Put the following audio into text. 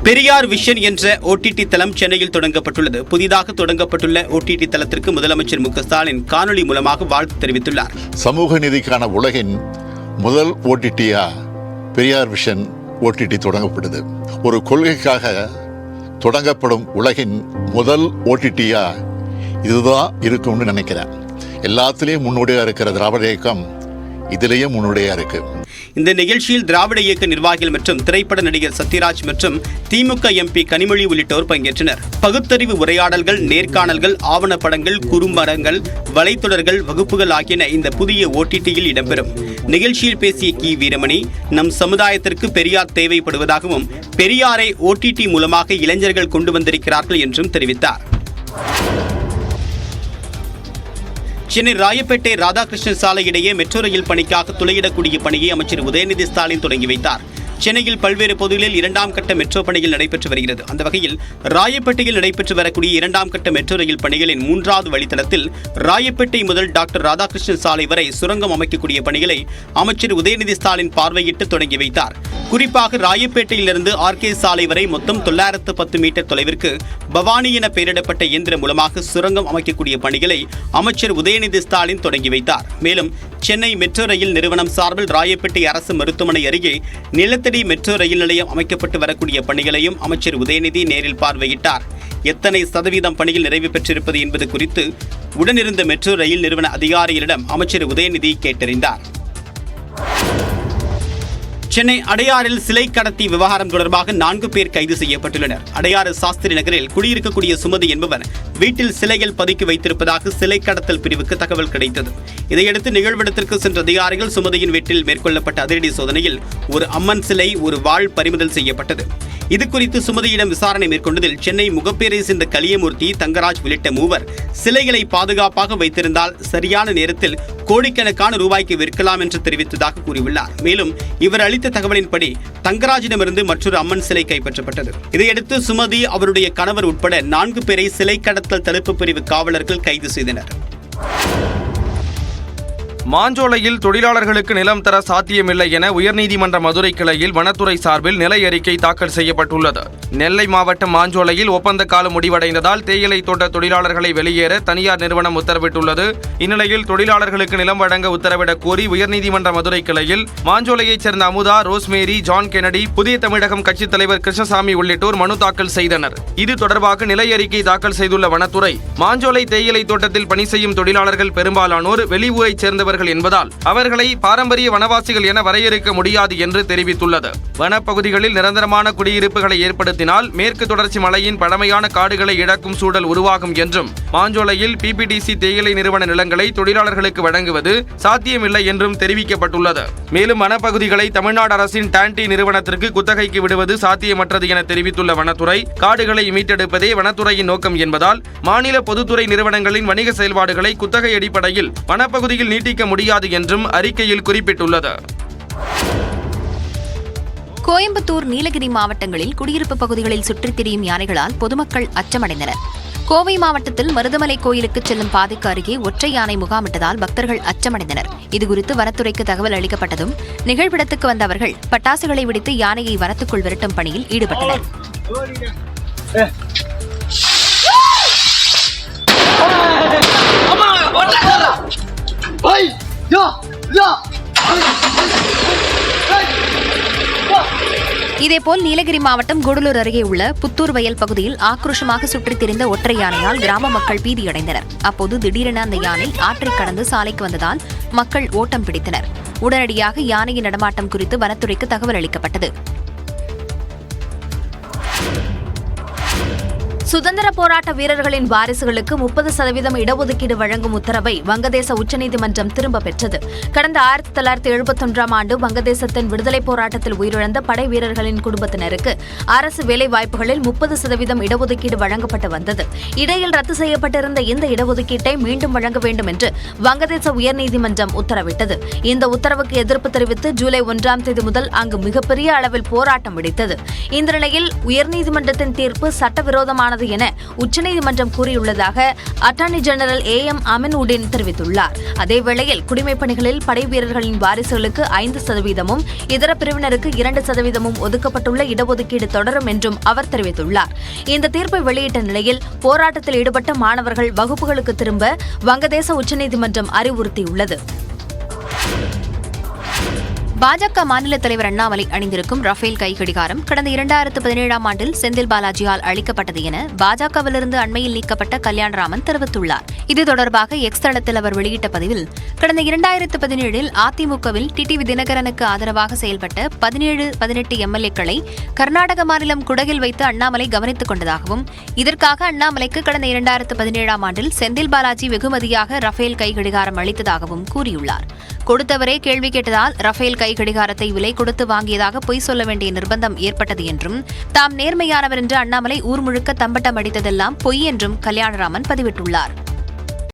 Periyar vision என்ற OTT தளம் சென்னையில் தொடங்கப்பட்டுள்ளது. புதிதாக தொடங்கப்பட்டுள்ள OTT தளத்திற்கு முதலமைச்சர் மு க ஸ்டாலின் காணொலி மூலமாக வாழ்த்து தெரிவித்துள்ளார். சமூக நீதிக்கான உலகின் முதல் OTT-யா பெரியார் விஷன் OTT தொடங்கப்பட்டது. ஒரு கொள்கைக்காக தொடங்கப்படும் உலகின் முதல் OTT-யா இதுதான் இருக்கும்னு நினைக்கிறேன். எல்லாத்திலையும் முன்னோடியா இருக்கிற திராவிட இயக்கம் இதிலேயும் முன்னோடியா இருக்கு. இந்த நிகழ்ச்சியில் திராவிட இயக்க நிர்வாகிகள் மற்றும் திரைப்பட நடிகர் சத்யராஜ் மற்றும் திமுக MP கனிமொழி உள்ளிட்டோர் பங்கேற்றனர். பகுத்தறிவு உரையாடல்கள், நேர்காணல்கள், ஆவணப்படங்கள், குறும்படங்கள், வலைத்தொடர்கள், வகுப்புகள் ஆகியன இந்த புதிய OTT-யில் இடம்பெறும். நிகழ்ச்சியில் பேசிய கி. வீரமணி, நம் சமுதாயத்திற்கு பெரியார் தேவைப்படுவதாகவும் பெரியாரை OTT மூலமாக இளைஞர்கள் கொண்டு வந்திருக்கிறார்கள் என்றும் தெரிவித்தார். சென்னை ராயப்பேட்டை ராதாகிருஷ்ணன் சாலை இடையே மெட்ரோ ரயில் பணிக்காக துளையிடக்கூடிய பணியை அமைச்சர் உதயநிதி ஸ்டாலின் தொடங்கி வைத்தார். சென்னையில் பல்வேறு பகுதிகளில் 2ஆம் கட்ட மெட்ரோ பணிகள் நடைபெற்று வருகிறது. அந்த வகையில் ராயப்பேட்டையில் நடைபெற்று வரக்கூடிய 2ஆம் கட்ட மெட்ரோ ரயில் பணிகளின் 3வது வழித்தடத்தில் ராயப்பேட்டை முதல் டாக்டர் ராதாகிருஷ்ணன் சாலை வரை சுரங்கம் அமைக்கக்கூடிய பணிகளை அமைச்சர் உதயநிதி ஸ்டாலின் பார்வையிட்டு தொடங்கி வைத்தார். குறிப்பாக ராயப்பேட்டையிலிருந்து RK சாலை வரை மொத்தம் 910 மீட்டர் தொலைவிற்கு பவானி என பெயரிடப்பட்ட இயந்திரம் மூலமாக சுரங்கம் அமைக்கக்கூடிய பணிகளை அமைச்சர் உதயநிதி ஸ்டாலின் தொடங்கி வைத்தார். மேலும் சென்னை மெட்ரோ ரயில் நிறுவனம் சார்பில் ராயப்பேட்டை அரசு மருத்துவமனை அருகே நிலத்தடி மெட்ரோ ரயில் நிலையம் அமைக்கப்பட்டு வரக்கூடிய பணிகளையும் அமைச்சர் உதயநிதி நேரில் பார்வையிட்டார். எத்தனை சதவீதம் பணிகள் நிறைவு பெற்றிருப்பது என்பது குறித்து உடனிருந்த மெட்ரோ ரயில் நிறுவன அதிகாரிகளிடம் அமைச்சர் உதயநிதி கேட்டறிந்தார். சென்னை அடையாறில் சிலை கடத்தி விவகாரம் தொடர்பாக 4 பேர் கைது செய்யப்பட்டுள்ளனர். அடையாறு சாஸ்திரி நகரில் குடியிருக்கக்கூடிய சுமதி என்பவர் வீட்டில் சிலைகள் பதுக்கி வைத்திருப்பதாக சிலை கடத்தல் பிரிவுக்கு தகவல் கிடைத்தது. இதையடுத்து நிகழ்விடத்திற்கு சென்ற அதிகாரிகள் சுமதியின் வீட்டில் மேற்கொள்ளப்பட்ட அதிரடி சோதனையில் ஒரு அம்மன் சிலை, ஒரு வாள் பறிமுதல் செய்யப்பட்டது. இதுகுறித்து சுமதியிடம் விசாரணை மேற்கொண்டதில் சென்னை முகப்பேரை சேர்ந்த கலியமூர்த்தி, தங்கராஜ் உள்ளிட்ட 3 சிலைகளை பாதுகாப்பாக வைத்திருந்தால் சரியான நேரத்தில் கோடிக்கணக்கான ரூபாய்க்கு விற்கலாம் என்று தெரிவித்ததாக கூறியுள்ளார். மேலும் இவர் அளித்த தகவலின்படி தங்கராஜிடமிருந்து மற்றொரு அம்மன் சிலை கைப்பற்றப்பட்டது. இதையடுத்து சுமதி, அவருடைய கணவர் உட்பட 4 பேரை சிலை கடத்தல் தடுப்பு பிரிவு காவலர்கள் கைது செய்தனர். மாஞ்சோலையில் தொழிலாளர்களுக்கு நிலம் தர சாத்தியமில்லை என உயர்நீதிமன்ற மதுரை கிளையில் வனத்துறை சார்பில் நிலை அறிக்கை தாக்கல் செய்யப்பட்டுள்ளது. நெல்லை மாவட்டம் மாஞ்சோலையில் ஒப்பந்த காலம் முடிவடைந்ததால் தேயிலை தோட்ட தொழிலாளர்களை வெளியேற தனியார் நிறுவனம் உத்தரவிட்டுள்ளது. இந்நிலையில் தொழிலாளர்களுக்கு நிலம் வழங்க உத்தரவிடக் கோரி உயர்நீதிமன்ற மதுரை கிளையில் மாஞ்சோலையைச் சேர்ந்த அமுதா, ரோஸ்மேரி, ஜான் கெனடி, புதிய தமிழகம் கட்சித் தலைவர் கிருஷ்ணசாமி உள்ளிட்டோர் மனு தாக்கல் செய்தனர். இது தொடர்பாக நிலை அறிக்கை தாக்கல் செய்துள்ள வனத்துறை, மாஞ்சோலை தேயிலை தோட்டத்தில் பணி செய்யும் தொழிலாளர்கள் பெரும்பாலானோர் வெளியூரைச் சேர்ந்தவர்கள் என்பதால் அவர்களை பாரம்பரிய வனவாசிகள் என வரையறுக்க முடியாது என்று தெரிவித்துள்ளது. வனப்பகுதிகளில் நிரந்தரமான குடியிருப்புகளை ஏற்படுத்தினால் மேற்கு தொடர்ச்சி மலையின் பழமையான காடுகளை இழக்கும் சூழல் உருவாகும் என்றும், மாஞ்சோலையில் PPTC தேயிலை நிறுவன நிலங்களை தொழிலாளர்களுக்கு வழங்குவது சாத்தியமில்லை என்றும் தெரிவிக்கப்பட்டுள்ளது. மேலும் வனப்பகுதிகளை தமிழ்நாடு அரசின் டான்டி நிறுவனத்திற்கு குத்தகைக்கு விடுவது சாத்தியமற்றது என தெரிவித்துள்ள வனத்துறை, காடுகளை மீட்டெடுப்பதே வனத்துறையின் நோக்கம் என்பதால் மாநில பொதுத்துறை நிறுவனங்களின் வணிக செயல்பாடுகளை குத்தகை அடிப்படையில் வனப்பகுதியில் நீட்டிக்க முடியாது என்றும் அறிக்கையில் குறிப்பிட்டுள்ளது. கோயம்புத்தூர், நீலகிரி மாவட்டங்களில் குடியிருப்பு பகுதிகளில் சுற்றித் திரியும் யானைகளால் பொதுமக்கள் அச்சமடைந்தனர். கோவை மாவட்டத்தில் மருதமலை கோயிலுக்கு செல்லும் பாதைக்கு அருகே ஒற்றை யானை முகாமிட்டதால் பக்தர்கள் அச்சமடைந்தனர். இதுகுறித்து வனத்துறைக்கு தகவல் அளிக்கப்பட்டதும் நிகழ்விடத்துக்கு வந்த அவர்கள் பட்டாசுகளை வெடித்து யானையை வனத்துக்குள் விரட்டும் பணியில் ஈடுபட்டனர். இதேபோல் நீலகிரி மாவட்டம் கூடலூர் அருகே உள்ள புத்தூர் வயல் பகுதியில் ஆக்ரோஷமாக சுற்றித் திரிந்த ஒற்றை யானையால் கிராம மக்கள் பீதியடைந்தனர். அப்போது திடீரென அந்த யானை ஆற்றை கடந்து சாலைக்கு வந்ததால் மக்கள் ஓட்டம் பிடித்தனர். உடனடியாக யானையின் நடமாட்டம் குறித்து வனத்துறைக்கு தகவல் அளிக்கப்பட்டது. சுதந்திர போராட்ட வீரர்களின் வாரிசுகளுக்கு 30% இடஒதுக்கீடு வழங்கும் உத்தரவை வங்கதேச உச்சநீதிமன்றம் திரும்ப பெற்றது. கடந்த 1971ஆம் ஆண்டு வங்கதேசத்தின் விடுதலை போராட்டத்தில் உயிரிழந்த படை வீரர்களின் குடும்பத்தினருக்கு அரசு வேலைவாய்ப்புகளில் 30% இடஒதுக்கீடு வழங்கப்பட்டு வந்தது. இடையில் ரத்து செய்யப்பட்டிருந்த இந்த இடஒதுக்கீட்டை மீண்டும் வழங்க வேண்டும் என்று வங்கதேச உயர்நீதிமன்றம் உத்தரவிட்டது. இந்த உத்தரவுக்கு எதிர்ப்பு தெரிவித்து ஜூலை 1ஆம் தேதி முதல் அங்கு மிகப்பெரிய அளவில் போராட்டம் வெடித்தது. இந்த நிலையில் உயர்நீதிமன்றத்தின் தீர்ப்பு சட்டவிரோதமான முடியாது என உச்சநீதிமன்றம் கூறியுள்ளதாக அட்டார்னி ஜெனரல் AM அமினுடின் தெரிவித்துள்ளார். அதேவேளையில் குடிமைப் பணிகளில் படை வீரர்களின் வாரிசுகளுக்கு 5%, இதர பிரிவினருக்கு 2% ஒதுக்கப்பட்டுள்ள இடஒதுக்கீடு தொடரும் என்றும் அவர் தெரிவித்துள்ளார். இந்த தீர்ப்பை வெளியிட்ட நிலையில் போராட்டத்தில் ஈடுபட்ட மாணவர்கள் வகுப்புகளுக்கு திரும்ப வங்கதேச உச்சநீதிமன்றம் அறிவுறுத்தியுள்ளது. பாஜக மாநில தலைவர் அண்ணாமலை அணிந்திருக்கும் ரஃபேல் கைக்கடிகாரம் கடந்த 2017ஆம் ஆண்டில் செந்தில் பாலாஜியால் அளிக்கப்பட்டது என பாஜகவிலிருந்து அண்மையில் நீக்கப்பட்ட கல்யாணராமன் தெரிவித்துள்ளார். இது தொடர்பாக எக்ஸ் தளத்தில் அவர் வெளியிட்ட பதிவில், கடந்த 2017இல் அதிமுகவில் டிடிவி தினகரனுக்கு ஆதரவாக செயல்பட்ட 17-18 MLA-க்களை கர்நாடக மாநிலம் குடகில் வைத்து அண்ணாமலை கவனித்துக் கொண்டதாகவும், இதற்காக அண்ணாமலைக்கு கடந்த 2017ஆம் ஆண்டில் செந்தில் பாலாஜி வெகுமதியாக ரஃபேல் கைக்கடிகாரம் அளித்ததாகவும் கூறியுள்ளார். கொடுத்தவரே கேள்வி கேட்டதால் ரஃபேல் கைக்கடிகாரத்தை விலை கொடுத்து வாங்கியதாக பொய் சொல்ல வேண்டிய நிர்பந்தம் ஏற்பட்டது என்றும், தாம் நேர்மையானவர் என்று அண்ணாமலை ஊர் முழுக்க தம்பட்டம் அடித்ததெல்லாம் பொய் என்றும் கல்யாணராமன் பதிவிட்டுள்ளார்.